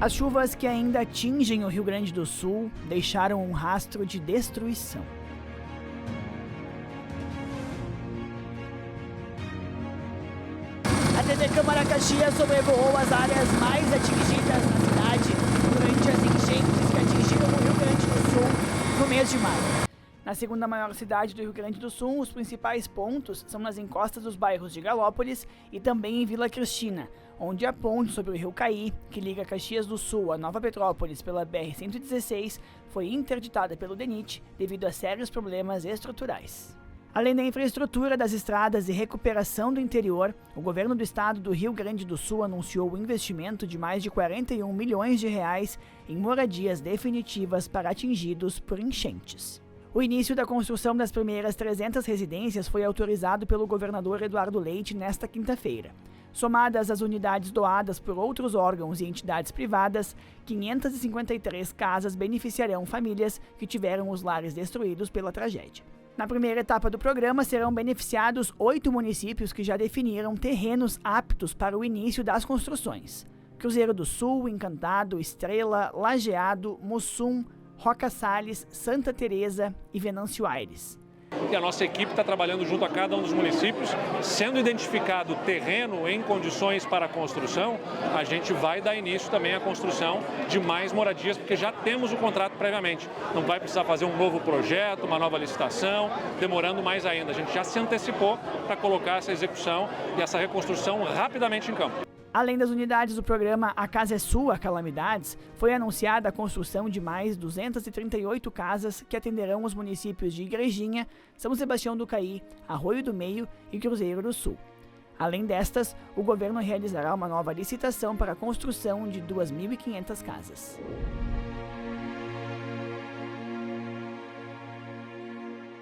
As chuvas que ainda atingem o Rio Grande do Sul deixaram um rastro de destruição. A TV Câmara Caxias sobrevoou as áreas mais atingidas na cidade durante as enchentes que atingiram o Rio Grande do Sul no mês de maio. Na segunda maior cidade do Rio Grande do Sul, os principais pontos são nas encostas dos bairros de Galópolis e também em Vila Cristina, onde a ponte sobre o Rio Caí, que liga Caxias do Sul a Nova Petrópolis pela BR-116, foi interditada pelo DENIT devido a sérios problemas estruturais. Além da infraestrutura das estradas e recuperação do interior, o governo do estado do Rio Grande do Sul anunciou o investimento de mais de 41 milhões de reais em moradias definitivas para atingidos por enchentes. O início da construção das primeiras 300 residências foi autorizado pelo governador Eduardo Leite nesta quinta-feira. Somadas às unidades doadas por outros órgãos e entidades privadas, 553 casas beneficiarão famílias que tiveram os lares destruídos pela tragédia. Na primeira etapa do programa serão beneficiados 8 municípios que já definiram terrenos aptos para o início das construções: Cruzeiro do Sul, Encantado, Estrela, Lajeado, Mussum, Roca Salles, Santa Teresa e Venâncio Aires. E a nossa equipe está trabalhando junto a cada um dos municípios, sendo identificado terreno em condições para a construção, a gente vai dar início também à construção de mais moradias, porque já temos o contrato previamente. Não vai precisar fazer um novo projeto, uma nova licitação, demorando mais ainda. A gente já se antecipou para colocar essa execução e essa reconstrução rapidamente em campo. Além das unidades do programa A Casa é Sua, Calamidades, foi anunciada a construção de mais 238 casas que atenderão os municípios de Igrejinha, São Sebastião do Caí, Arroio do Meio e Cruzeiro do Sul. Além destas, o governo realizará uma nova licitação para a construção de 2.500 casas.